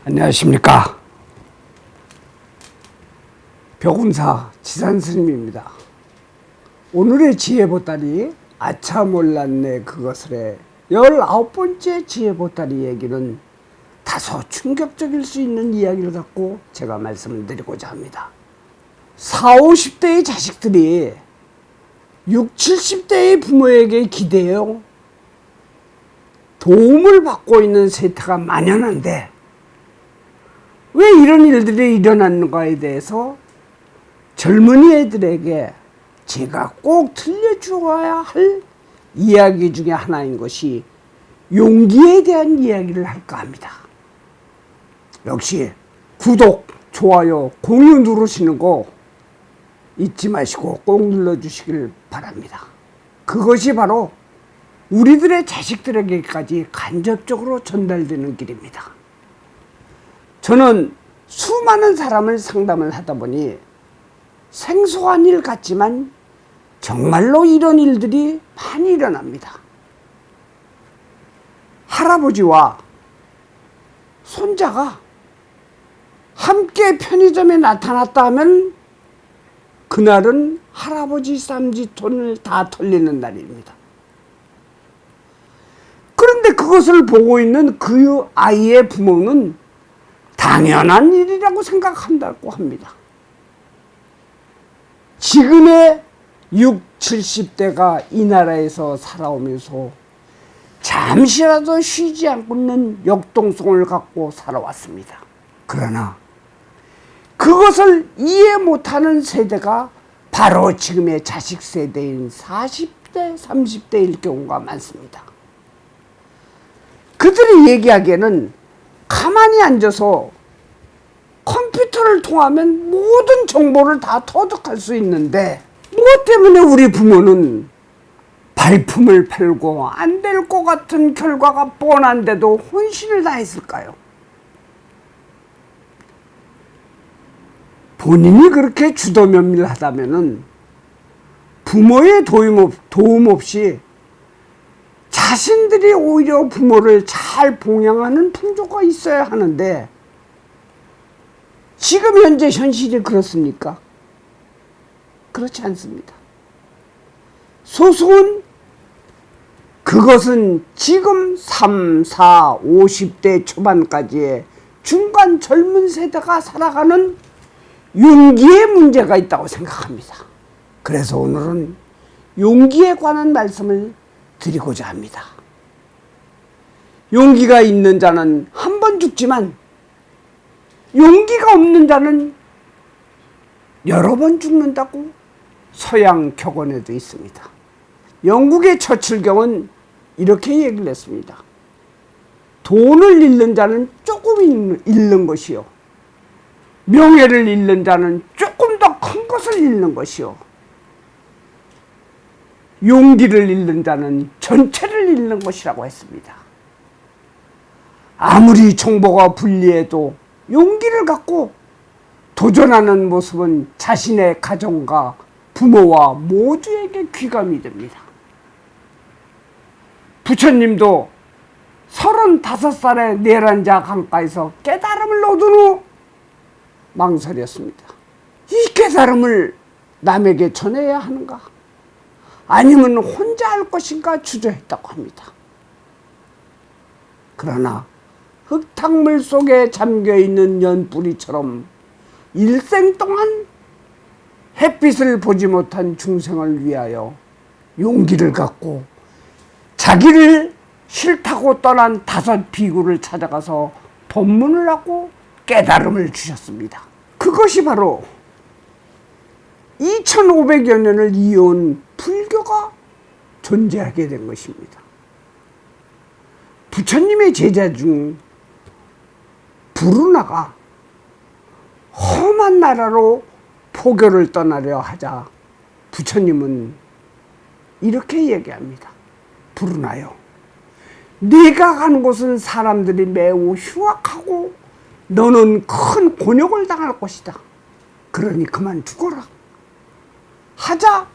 안녕하십니까. 벽운사 지산스님입니다. 오늘의 지혜보따리 아차 몰랐네 그것을의 19번째 지혜보따리 얘기는 다소 충격적일 수 있는 이야기를 갖고 제가 말씀을 드리고자 합니다. 40, 50대의 자식들이 60, 70대의 부모에게 기대어 도움을 받고 있는 세태가 만연한데 왜 이런 일들이 일어나는가에 대해서 젊은이 애들에게 제가 꼭 들려주어야 할 이야기 중에 하나인 것이 용기에 대한 이야기를 할까 합니다. 역시 구독, 좋아요, 공유 누르시는 거 잊지 마시고 꼭 눌러주시길 바랍니다. 그것이 바로 우리들의 자식들에게까지 간접적으로 전달되는 길입니다. 저는 수많은 사람을 상담을 하다 보니 생소한 일 같지만 정말로 이런 일들이 많이 일어납니다. 할아버지와 손자가 함께 편의점에 나타났다 하면 그날은 할아버지 쌈짓돈을 다 털리는 날입니다. 그런데 그것을 보고 있는 그 아이의 부모는 당연한 일이라고 생각한다고 합니다. 지금의 60, 70대가 이 나라에서 살아오면서 잠시라도 쉬지 않고는 역동성을 갖고 살아왔습니다. 그러나 그것을 이해 못하는 세대가 바로 지금의 자식 세대인 40대, 30대일 경우가 많습니다. 그들이 얘기하기에는 가만히 앉아서 컴퓨터를 통하면 모든 정보를 다 터득할 수 있는데 무엇 때문에 우리 부모는 발품을 팔고 안 될 것 같은 결과가 뻔한데도 혼신을 다했을까요? 본인이 그렇게 주도면밀하다면 부모의 도움 없이 자신들이 오히려 부모를 잘 봉양하는 풍조가 있어야 하는데 지금 현재 현실이 그렇습니까? 그렇지 않습니다. 소수는 그것은 지금 3, 4, 50대 초반까지의 중간 젊은 세대가 살아가는 용기의 문제가 있다고 생각합니다. 그래서 오늘은 용기에 관한 말씀을 드리고자 합니다. 용기가 있는 자는 한 번 죽지만 용기가 없는 자는 여러 번 죽는다고 서양 격언에도 있습니다. 영국의 처칠경은 이렇게 얘기를 했습니다. 돈을 잃는 자는 조금 잃는 것이요, 명예를 잃는 자는 조금 더 큰 것을 잃는 것이요, 용기를 잃는 자는 전체를 잃는 것이라고 했습니다. 아무리 정보가 불리해도 용기를 갖고 도전하는 모습은 자신의 가정과 부모와 모두에게 귀감이 됩니다. 부처님도 35살에 내란자 강가에서 깨달음을 얻은 후 망설였습니다. 이 깨달음을 남에게 전해야 하는가? 아니면 혼자 할 것인가 주저했다고 합니다. 그러나 흙탕물 속에 잠겨있는 연뿌리처럼 일생 동안 햇빛을 보지 못한 중생을 위하여 용기를 갖고 자기를 싫다고 떠난 5 비구를 찾아가서 법문을 하고 깨달음을 주셨습니다. 그것이 바로 2500여 년을 이어온 불교가 존재하게 된 것입니다. 부처님의 제자 중 부르나가 험한 나라로 포교를 떠나려 하자 부처님은 이렇게 얘기합니다. 부르나요, 네가 가는 곳은 사람들이 매우 흉악하고 너는 큰 곤욕을 당할 것이다. 그러니 그만 죽어라. 하자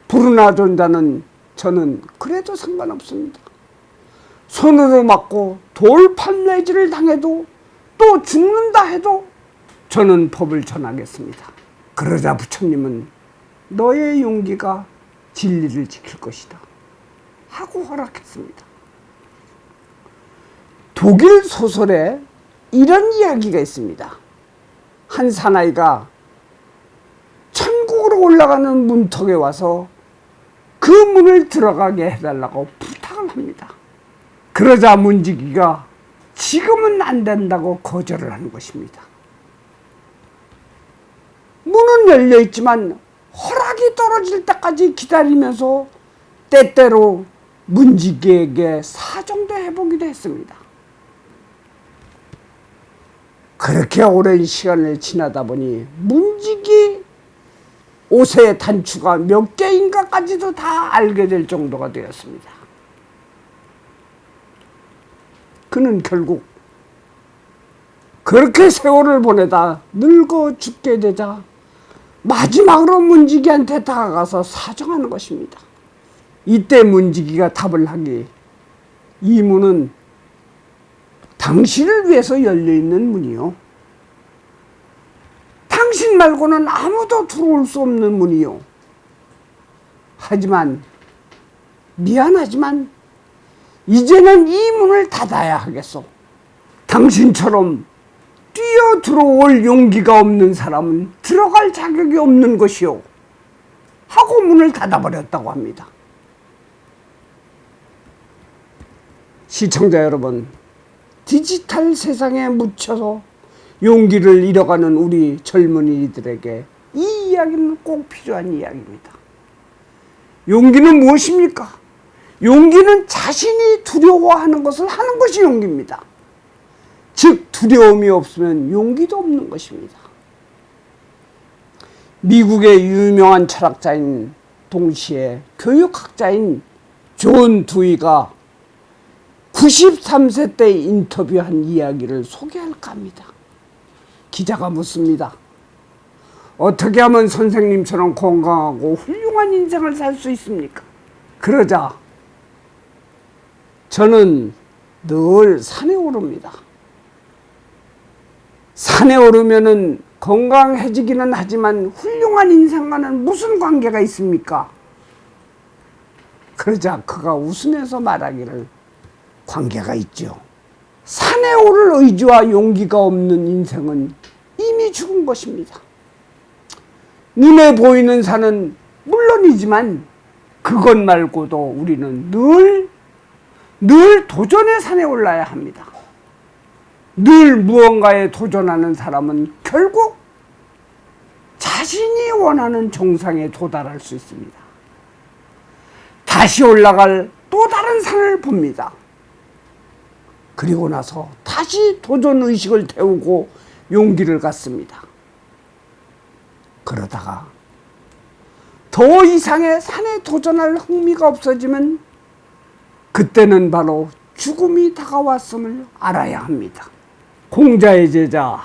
부르나 존자는 저는 그래도 상관없습니다. 손으로 맞고 돌 판매질을 당해도 또 죽는다 해도 저는 법을 전하겠습니다. 그러자 부처님은 너의 용기가 진리를 지킬 것이다 하고 허락했습니다. 독일 소설에 이런 이야기가 있습니다. 한 사나이가 천국으로 올라가는 문턱에 와서 그 문을 들어가게 해달라고 부탁을 합니다. 그러자 문지기가 지금은 안 된다고 거절을 하는 것입니다. 문은 열려 있지만 허락이 떨어질 때까지 기다리면서 때때로 문지기에게 사정도 해보기도 했습니다. 그렇게 오랜 시간을 지나다 보니 문지기 옷의 단추가 몇 개인가까지도 다 알게 될 정도가 되었습니다. 그는 결국 그렇게 세월을 보내다 늙어 죽게 되자 마지막으로 문지기한테 다가가서 사정하는 것입니다. 이때 문지기가 답을 하기, 이 문은 당신을 위해서 열려있는 문이요, 당신 말고는 아무도 들어올 수 없는 문이요, 하지만 미안하지만 이제는 이 문을 닫아야 하겠소. 당신처럼 뛰어 들어올 용기가 없는 사람은 들어갈 자격이 없는 것이요, 하고 문을 닫아버렸다고 합니다. 시청자 여러분, 디지털 세상에 묻혀서 용기를 잃어가는 우리 젊은이들에게 이 이야기는 꼭 필요한 이야기입니다. 용기는 무엇입니까? 용기는 자신이 두려워하는 것을 하는 것이 용기입니다. 즉 두려움이 없으면 용기도 없는 것입니다. 미국의 유명한 철학자인 동시에 교육학자인 존 두이가 93세 때 인터뷰한 이야기를 소개할까 합니다. 기자가 묻습니다. 어떻게 하면 선생님처럼 건강하고 훌륭한 인생을 살 수 있습니까? 그러자 저는 늘 산에 오릅니다. 산에 오르면은 건강해지기는 하지만 훌륭한 인생과는 무슨 관계가 있습니까? 그러자 그가 웃으면서 말하기를, 관계가 있죠. 산에 오를 의지와 용기가 없는 인생은 이미 죽은 것입니다. 눈에 보이는 산은 물론이지만 그것 말고도 우리는 늘 도전의 산에 올라야 합니다. 늘 무언가에 도전하는 사람은 결국 자신이 원하는 정상에 도달할 수 있습니다. 다시 올라갈 또 다른 산을 봅니다. 그리고 나서 다시 도전의식을 태우고 용기를 갖습니다. 그러다가 더 이상의 산에 도전할 흥미가 없어지면 그때는 바로 죽음이 다가왔음을 알아야 합니다. 공자의 제자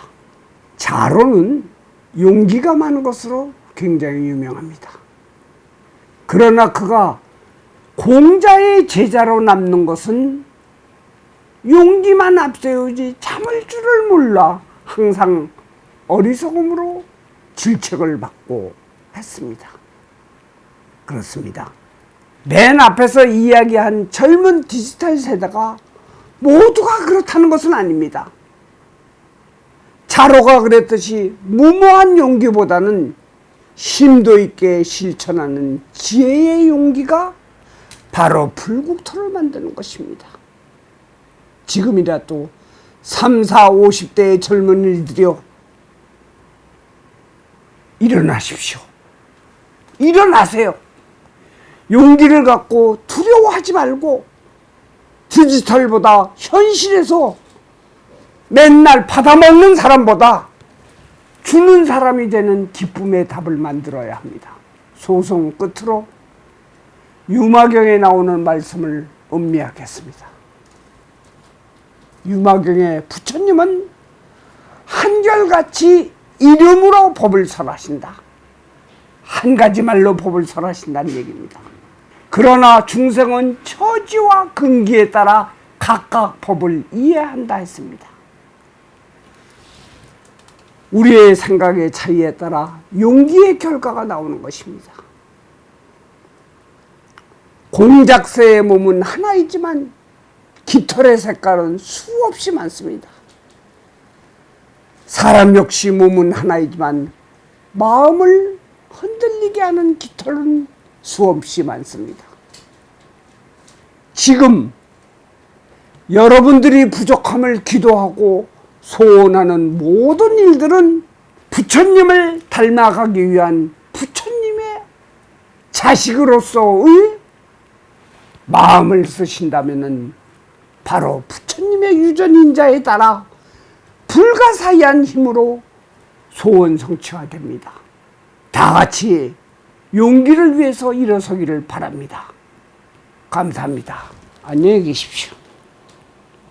자로는 용기가 많은 것으로 굉장히 유명합니다. 그러나 그가 공자의 제자로 남는 것은 용기만 앞세우지 참을 줄을 몰라 항상 어리석음으로 질책을 받고 했습니다. 그렇습니다. 맨 앞에서 이야기한 젊은 디지털 세대가 모두가 그렇다는 것은 아닙니다. 자로가 그랬듯이 무모한 용기보다는 심도 있게 실천하는 지혜의 용기가 바로 불국토를 만드는 것입니다. 지금이라도 30, 40, 50대의 젊은이들이여, 일어나십시오. 일어나세요. 용기를 갖고 두려워하지 말고 디지털보다 현실에서 맨날 받아먹는 사람보다 주는 사람이 되는 기쁨의 답을 만들어야 합니다. 소송 끝으로 유마경에 나오는 말씀을 음미하겠습니다. 유마경의 부처님은 한결같이 이름으로 법을 설하신다. 한 가지 말로 법을 설하신다는 얘기입니다. 그러나 중생은 처지와 근기에 따라 각각 법을 이해한다 했습니다. 우리의 생각의 차이에 따라 용기의 결과가 나오는 것입니다. 공작새의 몸은 하나이지만 깃털의 색깔은 수없이 많습니다. 사람 역시 몸은 하나이지만 마음을 흔들리게 하는 깃털은 수없이 많습니다. 지금 여러분들이 부족함을 기도하고 소원하는 모든 일들은 부처님을 닮아가기 위한 부처님의 자식으로서의 마음을 쓰신다면은 바로 부처님의 유전인자에 따라 불가사의한 힘으로 소원 성취가 됩니다. 다 같이 용기를 위해서 일어서기를 바랍니다. 감사합니다. 안녕히 계십시오.